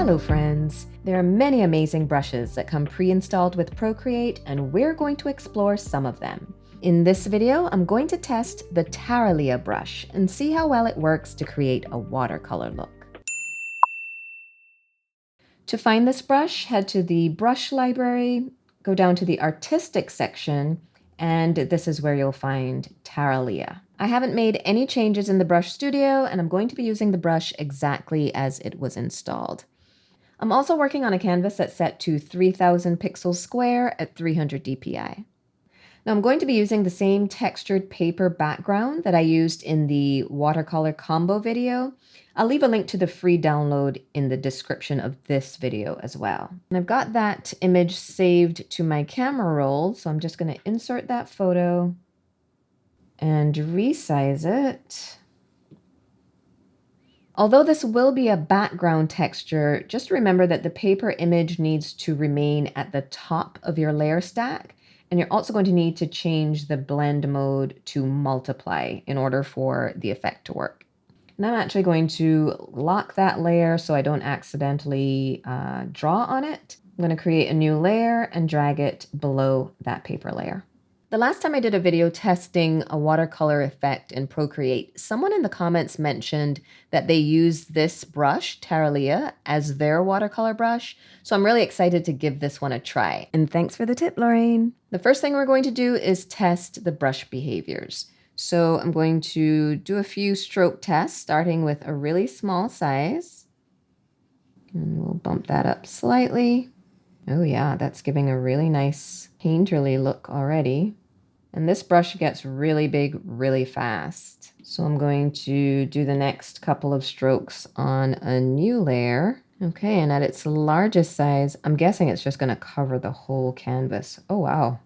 Hello friends! There are many amazing brushes that come pre-installed with Procreate, and we're going to explore some of them. In this video, I'm going to test the Paperlike brush and see how well it works to create a watercolor look. To find this brush, head to the brush library, go down to the artistic section, and this is where you'll find Paperlike. I haven't made any changes in the brush studio, and I'm going to be using the brush exactly as it was installed. I'm also working on a canvas that's set to 3000 pixels square at 300 dpi. Now I'm going to be using the same textured paper background that I used in the watercolor combo video. I'll leave a link to the free download in the description of this video as well. And I've got that image saved to my camera roll, so I'm just going to insert that photo and resize it. Although this will be a background texture, just remember that the paper image needs to remain at the top of your layer stack, and you're also going to need to change the blend mode to multiply in order for the effect to work. And I'm actually going to lock that layer so I don't accidentally draw on it. I'm going to create a new layer and drag it below that paper layer. The last time I did a video testing a watercolor effect in Procreate, someone in the comments mentioned that they use this brush, Paperlike, as their watercolor brush. So I'm really excited to give this one a try. And thanks for the tip, Lorraine. The first thing we're going to do is test the brush behaviors. So I'm going to do a few stroke tests, starting with a really small size. And we'll bump that up slightly. Oh yeah, that's giving a really nice painterly look already. And this brush gets really big really fast. So I'm going to do the next couple of strokes on a new layer. Okay, and at its largest size, I'm guessing it's just going to cover the whole canvas. Oh, wow.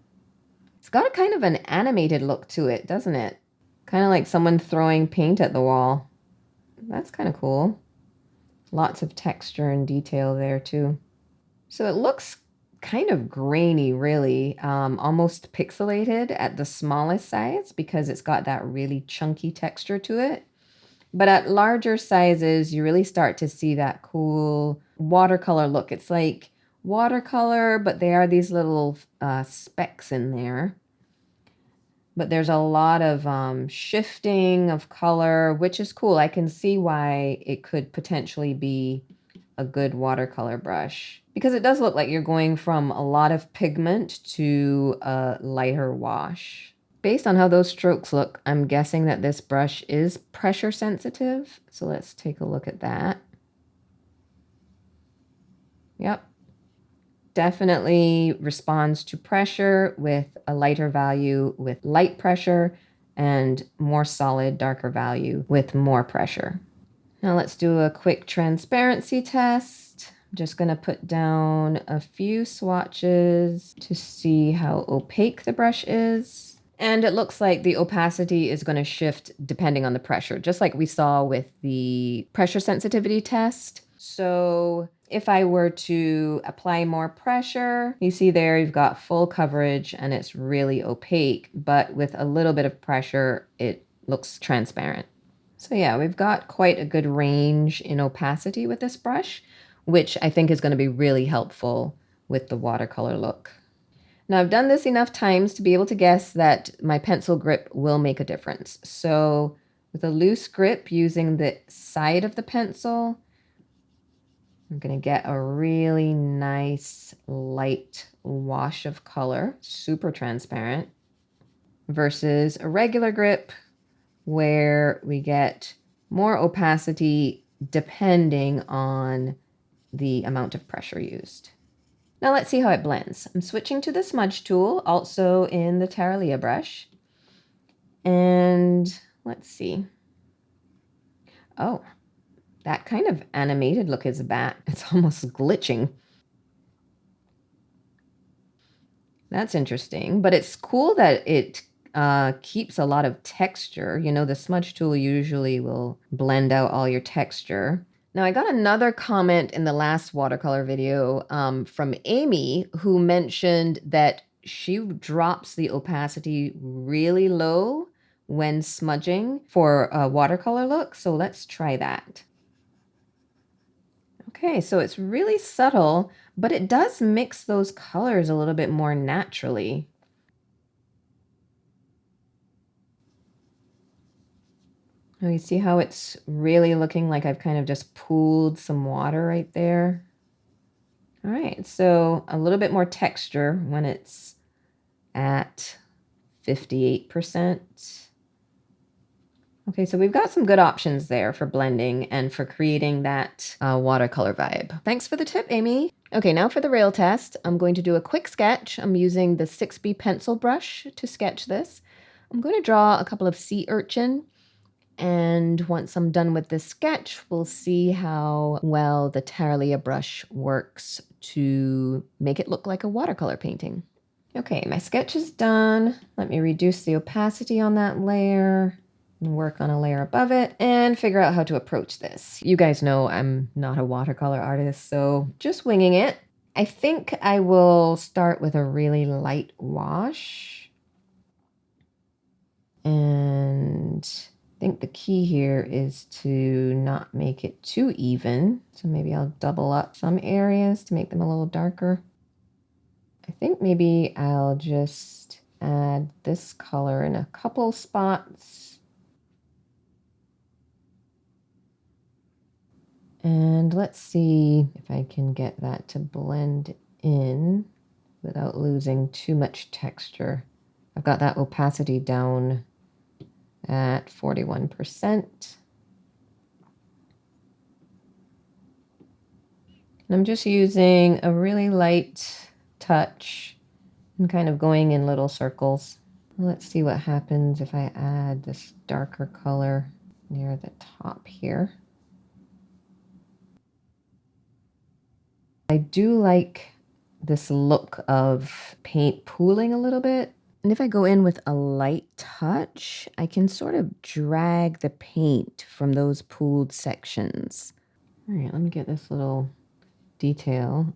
It's got a kind of an animated look to it, doesn't it? Kind of like someone throwing paint at the wall. That's kind of cool. Lots of texture and detail there too. So it looks kind of grainy, really, almost pixelated at the smallest size because it's got that really chunky texture to it. But at larger sizes, you really start to see that cool watercolor look. It's like watercolor, but there are these little specks in there. But there's a lot of shifting of color, which is cool. I can see why it could potentially be a good watercolor brush, because it does look like you're going from a lot of pigment to a lighter wash. Based on how those strokes look, I'm guessing that this brush is pressure sensitive. So let's take a look at that. Yep. Definitely responds to pressure with a lighter value with light pressure and more solid, darker value with more pressure. Now let's do a quick transparency test. I'm just going to put down a few swatches to see how opaque the brush is. And it looks like the opacity is going to shift depending on the pressure, just like we saw with the pressure sensitivity test. So if I were to apply more pressure, you see there you've got full coverage and it's really opaque, but with a little bit of pressure, it looks transparent. So yeah, we've got quite a good range in opacity with this brush, which I think is going to be really helpful with the watercolor look. Now I've done this enough times to be able to guess that my pencil grip will make a difference. So with a loose grip using the side of the pencil, I'm going to get a really nice light wash of color, super transparent, versus a regular grip where we get more opacity depending on the amount of pressure used. Now let's see how it blends. I'm switching to the smudge tool, also in the Paperlike brush. And let's see. Oh, that kind of animated look is back. It's almost glitching. That's interesting, but it's cool that it keeps a lot of texture. You know, the smudge tool usually will blend out all your texture. Now, I got another comment in the last watercolor video from Amy, who mentioned that she drops the opacity really low when smudging for a watercolor look. So let's try that. Okay, so it's really subtle, but it does mix those colors a little bit more naturally. Now you see how it's really looking like I've kind of just pooled some water right there? All right, so a little bit more texture when it's at 58%. Okay, so we've got some good options there for blending and for creating that watercolor vibe. Thanks for the tip, Amy. Okay, now for the rail test, I'm going to do a quick sketch. I'm using the 6B pencil brush to sketch this. I'm going to draw a couple of sea urchin, and once I'm done with this sketch, we'll see how well the Tarlia brush works to make it look like a watercolor painting. Okay, my sketch is done. Let me reduce the opacity on that layer and work on a layer above it and figure out how to approach this. You guys know I'm not a watercolor artist, so just winging it. I think I will start with a really light wash. And I think the key here is to not make it too even. So maybe I'll double up some areas to make them a little darker. I think maybe I'll just add this color in a couple spots. And let's see if I can get that to blend in without losing too much texture. I've got that opacity down at 41%. And I'm just using a really light touch and kind of going in little circles. Let's see what happens if I add this darker color near the top here. I do like this look of paint pooling a little bit. And if I go in with a light touch, I can sort of drag the paint from those pooled sections. All right, let me get this little detail.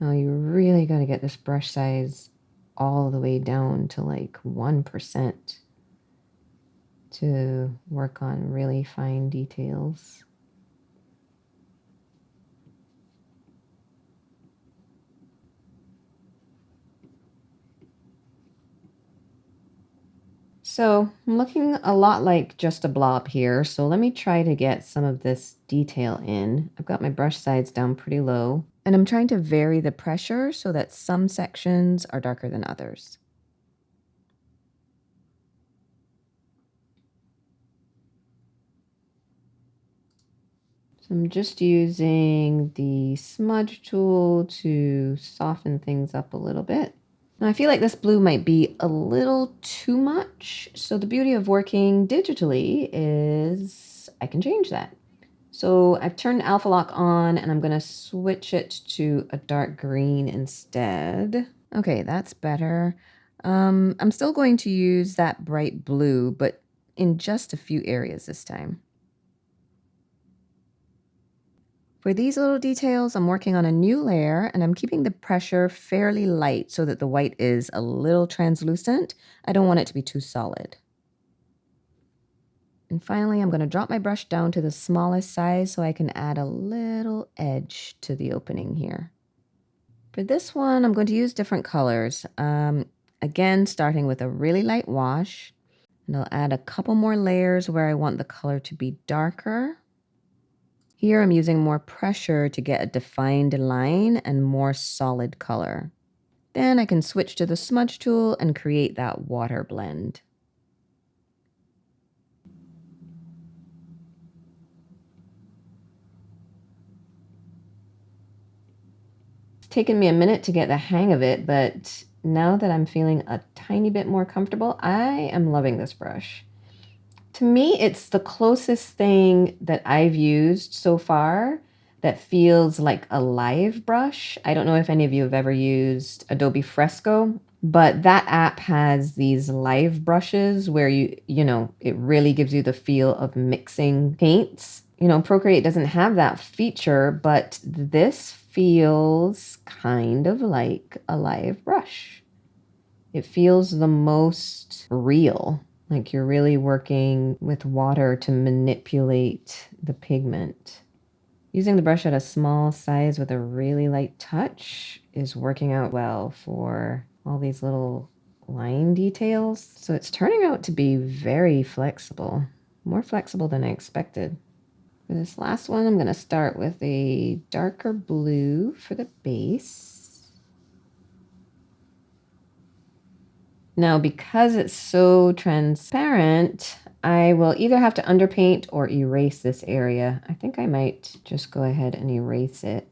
Now you really got to get this brush size all the way down to like 1% to work on really fine details. So I'm looking a lot like just a blob here. So let me try to get some of this detail in. I've got my brush sides down pretty low, and I'm trying to vary the pressure so that some sections are darker than others. So I'm just using the smudge tool to soften things up a little bit. Now I feel like this blue might be a little too much. So the beauty of working digitally is I can change that. So I've turned Alpha Lock on and I'm going to switch it to a dark green instead. Okay, that's better. I'm still going to use that bright blue, but in just a few areas this time. For these little details, I'm working on a new layer and I'm keeping the pressure fairly light so that the white is a little translucent. I don't want it to be too solid. And finally, I'm going to drop my brush down to the smallest size so I can add a little edge to the opening here. For this one, I'm going to use different colors. Again, starting with a really light wash. And I'll add a couple more layers where I want the color to be darker. Here I'm using more pressure to get a defined line and more solid color. Then I can switch to the smudge tool and create that water blend. It's taken me a minute to get the hang of it, but now that I'm feeling a tiny bit more comfortable, I am loving this brush. To me, it's the closest thing that I've used so far that feels like a live brush. I don't know if any of you have ever used Adobe Fresco, but that app has these live brushes where it really gives you the feel of mixing paints. Procreate doesn't have that feature, but this feels kind of like a live brush. It feels the most real. Like you're really working with water to manipulate the pigment. Using the brush at a small size with a really light touch is working out well for all these little line details. So it's turning out to be very flexible, more flexible than I expected. For this last one, I'm going to start with a darker blue for the base. Now, because it's so transparent, I will either have to underpaint or erase this area. I think I might just go ahead and erase it.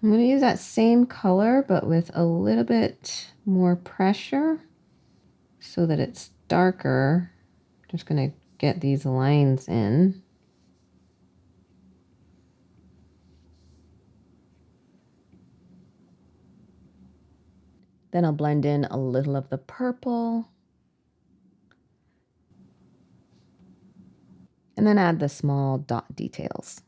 I'm going to use that same color, but with a little bit more pressure so that it's darker. Just going to get these lines in. Then I'll blend in a little of the purple. And then add the small dot details.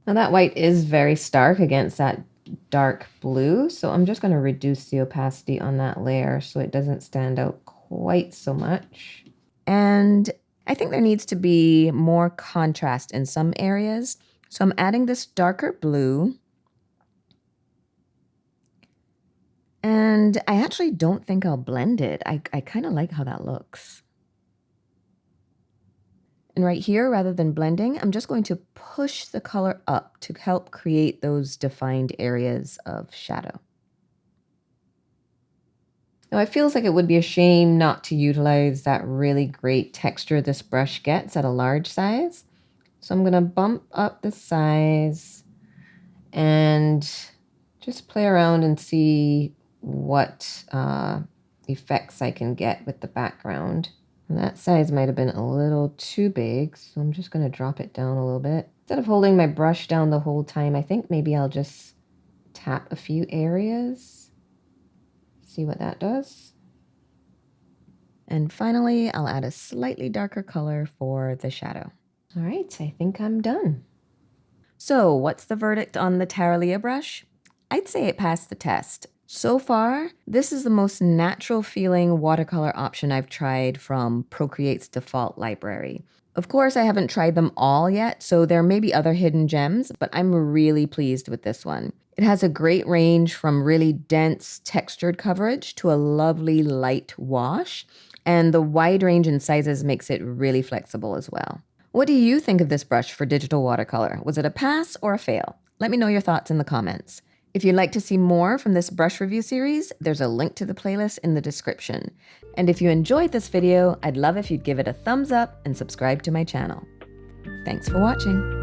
Now that white is very stark against that dark blue, so I'm just going to reduce the opacity on that layer so it doesn't stand out quite so much. And I think there needs to be more contrast in some areas. So I'm adding this darker blue. And I actually don't think I'll blend it. I kind of like how that looks. And right here, rather than blending, I'm just going to push the color up to help create those defined areas of shadow. Now, it feels like it would be a shame not to utilize that really great texture this brush gets at a large size. So I'm going to bump up the size and just play around and see what effects I can get with the background. And that size might have been a little too big, so I'm just going to drop it down a little bit. Instead of holding my brush down the whole time, I think maybe I'll just tap a few areas. See what that does. And finally, I'll add a slightly darker color for the shadow. All right, I think I'm done. So what's the verdict on the Terralia brush? I'd say it passed the test. So far, this is the most natural feeling watercolor option I've tried from Procreate's default library. Of course, I haven't tried them all yet, so there may be other hidden gems, but I'm really pleased with this one. It has a great range from really dense textured coverage to a lovely light wash, and the wide range in sizes makes it really flexible as well. What do you think of this brush for digital watercolor? Was it a pass or a fail? Let me know your thoughts in the comments. If you'd like to see more from this brush review series, there's a link to the playlist in the description. And if you enjoyed this video, I'd love if you'd give it a thumbs up and subscribe to my channel. Thanks for watching.